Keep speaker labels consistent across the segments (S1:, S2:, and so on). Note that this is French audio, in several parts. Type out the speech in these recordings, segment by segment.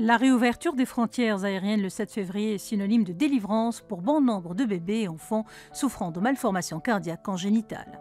S1: La réouverture des frontières aériennes le 7 février est synonyme de délivrance pour bon nombre de bébés et enfants souffrant de malformations cardiaques congénitales.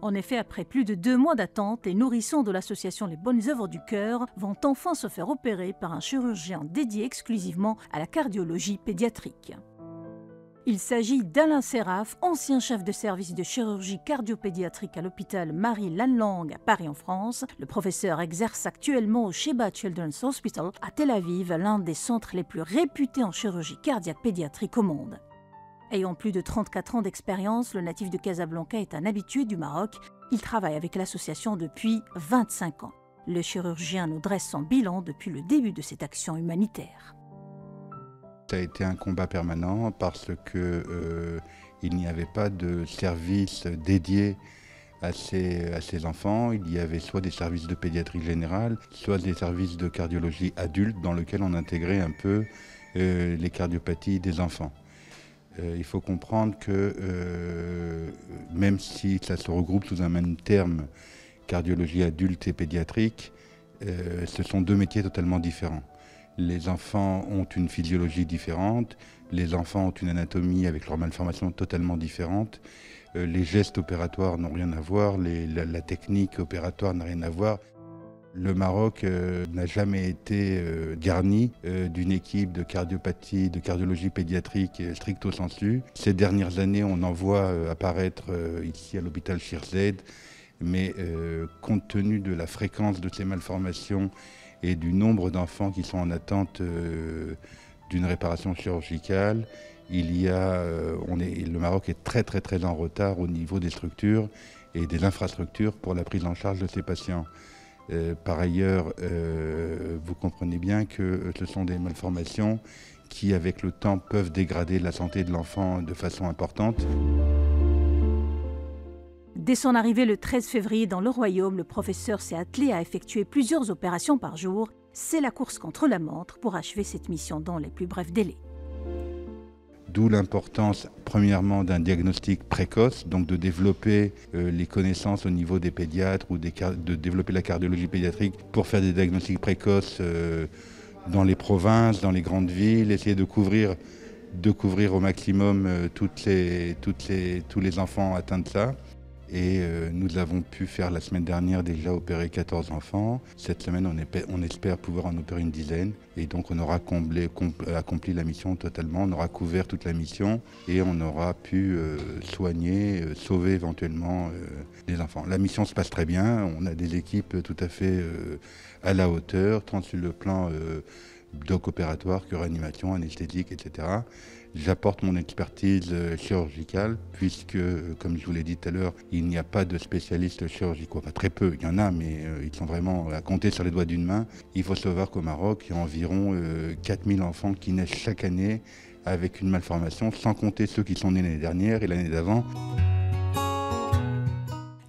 S1: En effet, après plus de 2 mois d'attente, les nourrissons de l'association Les Bonnes Œuvres du Cœur vont enfin se faire opérer par un chirurgien dédié exclusivement à la cardiologie pédiatrique. Il s'agit d'Alain Seraf, ancien chef de service de chirurgie cardiopédiatrique à l'hôpital Marie-Lannelongue à Paris en France. Le professeur exerce actuellement au Sheba Children's Hospital à Tel Aviv, l'un des centres les plus réputés en chirurgie cardiaque pédiatrique au monde. Ayant plus de 34 ans d'expérience, le natif de Casablanca est un habitué du Maroc. Il travaille avec l'association depuis 25 ans. Le chirurgien nous dresse son bilan depuis le début de cette action humanitaire.
S2: Ça a été un combat permanent parce que il n'y avait pas de service dédié à ces enfants. Il y avait soit des services de pédiatrie générale, soit des services de cardiologie adulte dans lesquels on intégrait un peu les cardiopathies des enfants. Il faut comprendre que même si ça se regroupe sous un même terme, cardiologie adulte et pédiatrique, ce sont deux métiers totalement différents. Les enfants ont une physiologie différente, les enfants ont une anatomie avec leurs malformations totalement différentes, les gestes opératoires n'ont rien à voir, la technique opératoire n'a rien à voir. Le Maroc n'a jamais été garni d'une équipe de cardiopathie, de cardiologie pédiatrique stricto sensu. Ces dernières années, on en voit apparaître ici à l'hôpital Shirzed, mais compte tenu de la fréquence de ces malformations et du nombre d'enfants qui sont en attente d'une réparation chirurgicale, le Maroc est très en retard au niveau des structures et des infrastructures pour la prise en charge de ces patients. Par ailleurs, vous comprenez bien que ce sont des malformations qui, avec le temps, peuvent dégrader la santé de l'enfant de façon importante.
S1: Dès son arrivée le 13 février dans le Royaume, le professeur s'est attelé à effectuer plusieurs opérations par jour. C'est la course contre la montre pour achever cette mission dans les plus brefs délais.
S2: D'où l'importance, premièrement, d'un diagnostic précoce, donc de développer les connaissances au niveau des pédiatres ou de développer la cardiologie pédiatrique pour faire des diagnostics précoces dans les provinces, dans les grandes villes, essayer de couvrir au maximum tous les enfants atteints de ça. Et nous avons pu faire la semaine dernière déjà opérer 14 enfants. Cette semaine, on espère pouvoir en opérer une dizaine. Et donc on aura accompli la mission totalement, on aura couvert toute la mission et on aura pu soigner, sauver éventuellement des enfants. La mission se passe très bien, on a des équipes tout à fait à la hauteur, tant sur le plan doc opératoire que réanimation, anesthésique, etc. J'apporte mon expertise chirurgicale puisque, comme je vous l'ai dit tout à l'heure, il n'y a pas de spécialistes chirurgicaux. Enfin, très peu, il y en a, mais ils sont vraiment à compter sur les doigts d'une main. Il faut savoir qu'au Maroc, il y a environ 4000 enfants qui naissent chaque année avec une malformation, sans compter ceux qui sont nés l'année dernière et l'année d'avant.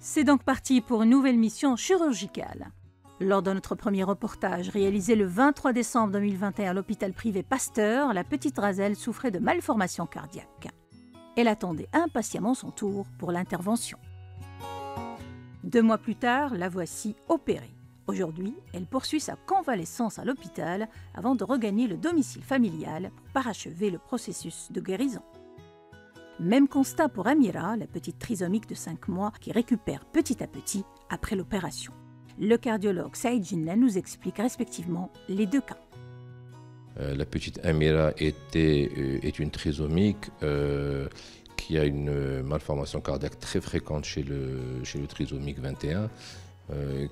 S1: C'est donc parti pour une nouvelle mission chirurgicale. Lors de notre premier reportage réalisé le 23 décembre 2021 à l'hôpital privé Pasteur, la petite Razelle souffrait de malformations cardiaques. Elle attendait impatiemment son tour pour l'intervention. 2 mois plus tard, la voici opérée. Aujourd'hui, elle poursuit sa convalescence à l'hôpital avant de regagner le domicile familial pour parachever le processus de guérison. Même constat pour Amira, la petite trisomique de 5 mois qui récupère petit à petit après l'opération. Le cardiologue Saïd Jinna nous explique respectivement les 2 cas.
S3: La petite Amira est une trisomique qui a une malformation cardiaque très fréquente chez le trisomique 21,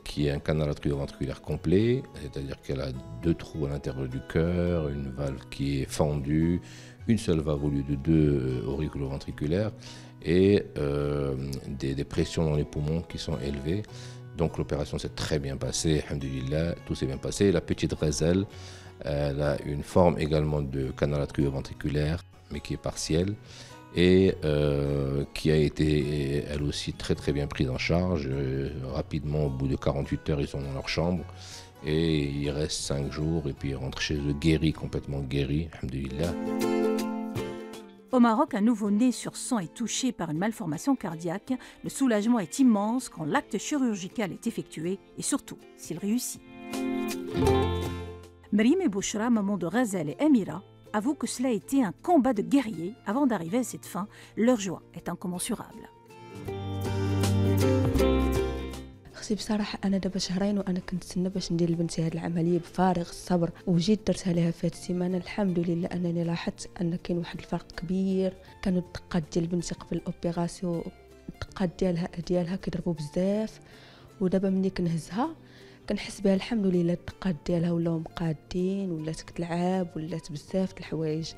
S3: qui est un canal atrioventriculaire complet, c'est-à-dire qu'elle a 2 trous à l'intérieur du cœur, une valve qui est fendue, une seule valve au lieu de 2 auriculoventriculaires et des pressions dans les poumons qui sont élevées. Donc l'opération s'est très bien passée, alhamdoulilah, tout s'est bien passé. La petite Razelle, elle a une forme également de canal atrioventriculaire, mais qui est partielle, et qui a été elle aussi très bien prise en charge. Rapidement, au bout de 48 heures, ils sont dans leur chambre, et ils restent 5 jours, et puis ils rentrent chez eux guéris, complètement guéris, alhamdoulilah.
S1: Au Maroc, un nouveau-né sur 100 est touché par une malformation cardiaque. Le soulagement est immense quand l'acte chirurgical est effectué et surtout s'il réussit. Mriem et Bouchra, maman de Razel et Amira, avouent que cela a été un combat de guerriers avant d'arriver à cette fin. Leur joie est incommensurable.
S4: اختي بصراحه انا دابا شهرين وانا كنتسنى باش ندير لبنتي هذه العمليه بفارغ الصبر، وجيت درتها لها في هذه السيمانه. الحمد لله انني لاحظت ان كاين واحد الفرق كبير. كانوا الدقات ديال بنتي قبل الاوبيراسيون الدقات ديالها كيضربوا بزاف، ودابا ملي كنهزها كنحس بها الحمد لله الدقات ديالها ولاو مقادين، ولات كتلعب، ولات بزاف د الحوايج.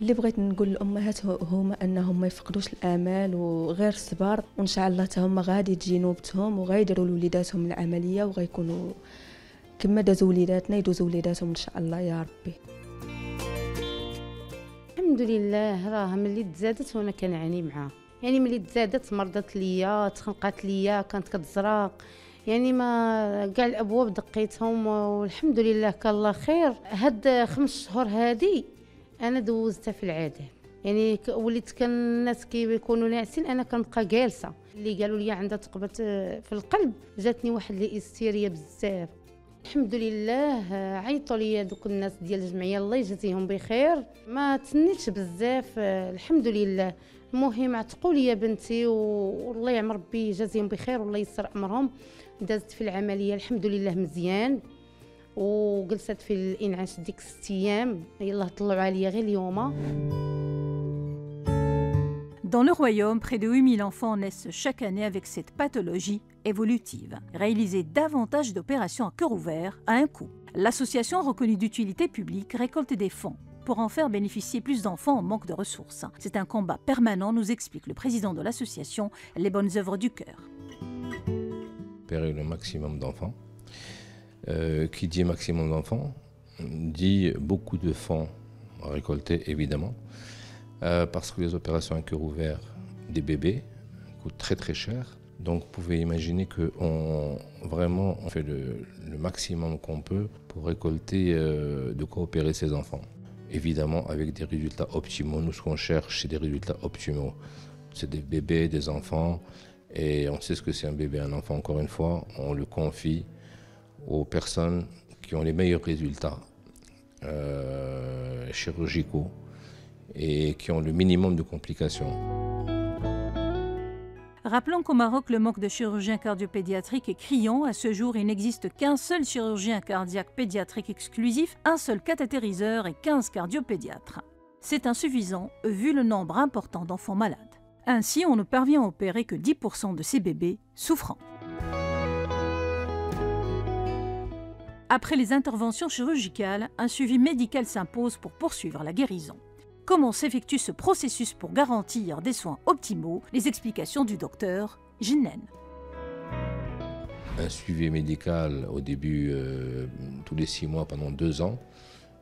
S4: اللي بغيت نقول للامهات هما انهم ما يفقدوش الامال وغير الصبر، وان شاء الله حتى هما غادي تجي نوبتهم وغيديروا لوليداتهم العمليه وغيكونوا كما دازوا وليداتنا يدوزوا وليداتهم ان شاء الله يا ربي.
S5: الحمد لله راه ملي تزادت وانا كنعاني معها، يعني ملي تزادت مرضت ليا، تخنقات ليا، كانت كتزرق، يعني ما كاع الابواب دقيتهم والحمد لله كان الله خير. هاد 5 شهور هادي انا دوزتها في العاده، يعني وليت كان الناس كيكونوا ناعسين انا كنبقى جالسه. اللي قالوا لي عندها ثقبه في القلب جاتني واحد الاستيريه بزاف. الحمد لله عيطوا لي دوك الناس ديال الجمعيه الله يجازيهم بخير، ما تسنيتش بزاف الحمد لله. المهم عتقوا لي بنتي والله يعمر ربي يجازيهم بخير والله يسر امرهم. دازت في العمليه الحمد لله مزيان، وجلست في الانعاش ديك 6 ايام، يلاه طلعوا عليا غير اليوم.
S1: Dans le royaume, près de 8000 enfants naissent chaque année avec cette pathologie évolutive. Réaliser davantage d'opérations à cœur ouvert a un coût. L'association reconnue d'utilité publique récolte des fonds pour en faire bénéficier plus d'enfants en manque de ressources. C'est un combat permanent, nous explique le président de l'association Les Bonnes Œuvres du Cœur.
S3: Opérer le maximum d'enfants. Qui dit maximum d'enfants dit beaucoup de fonds récoltés évidemment. Parce que les opérations à cœur ouvert des bébés coûtent très très cher. Donc vous pouvez imaginer qu'on fait le maximum qu'on peut pour récolter de quoi opérer ces enfants. Évidemment avec des résultats optimaux. Nous ce qu'on cherche c'est des résultats optimaux. C'est des bébés, des enfants et on sait ce que c'est un bébé, un enfant encore une fois. On le confie aux personnes qui ont les meilleurs résultats chirurgicaux et qui ont le minimum de complications.
S1: Rappelons qu'au Maroc, le manque de chirurgiens cardiopédiatriques est criant. À ce jour, il n'existe qu'un seul chirurgien cardiaque pédiatrique exclusif, un seul cathétériseur et 15 cardiopédiatres. C'est insuffisant vu le nombre important d'enfants malades. Ainsi, on ne parvient à opérer que 10% de ces bébés souffrants. Après les interventions chirurgicales, un suivi médical s'impose pour poursuivre la guérison. Comment s'effectue ce processus pour garantir des soins optimaux? Les explications du docteur Jinnen.
S3: Un suivi médical au début tous les 6 mois pendant 2 ans.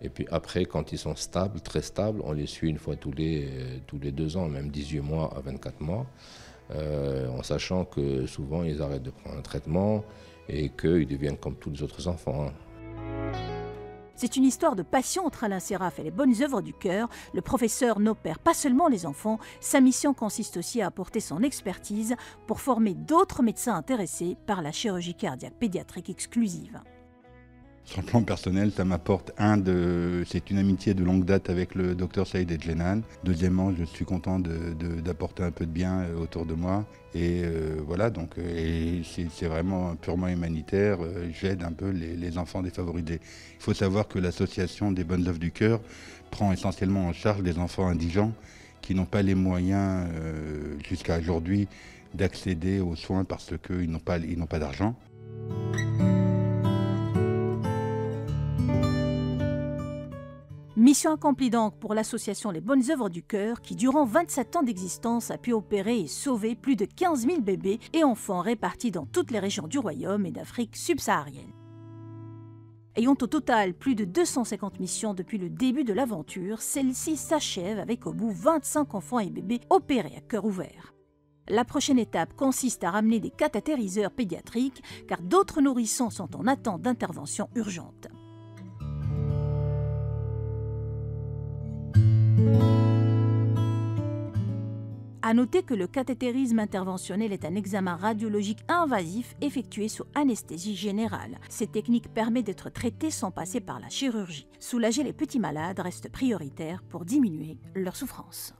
S3: Et puis après, quand ils sont stables, très stables, on les suit une fois tous les 2 ans, même 18 mois à 24 mois, en sachant que souvent ils arrêtent de prendre un traitement et qu'ils deviennent comme tous les autres enfants.
S1: C'est une histoire de passion entre Alain Séraph et les Bonnes Œuvres du Cœur. Le professeur n'opère pas seulement les enfants, sa mission consiste aussi à apporter son expertise pour former d'autres médecins intéressés par la chirurgie cardiaque pédiatrique exclusive.
S2: Sur le plan personnel, ça m'apporte c'est une amitié de longue date avec le docteur Saïd Edjenan. Deuxièmement, je suis content d'apporter un peu de bien autour de moi. Et voilà, donc c'est vraiment purement humanitaire. J'aide un peu les enfants défavorisés. Il faut savoir que l'association des Bonnes Œuvres du Cœur prend essentiellement en charge des enfants indigents qui n'ont pas les moyens jusqu'à aujourd'hui d'accéder aux soins parce qu'ils n'ont pas d'argent.
S1: Mission accomplie donc pour l'association Les Bonnes Œuvres du Cœur qui, durant 27 ans d'existence, a pu opérer et sauver plus de 15 000 bébés et enfants répartis dans toutes les régions du Royaume et d'Afrique subsaharienne. Ayant au total plus de 250 missions depuis le début de l'aventure, celle-ci s'achève avec au bout 25 enfants et bébés opérés à cœur ouvert. La prochaine étape consiste à ramener des cathétériseurs pédiatriques car d'autres nourrissons sont en attente d'intervention urgente. À noter que le cathétérisme interventionnel est un examen radiologique invasif effectué sous anesthésie générale. Cette technique permet d'être traité sans passer par la chirurgie. Soulager les petits malades reste prioritaire pour diminuer leur souffrance.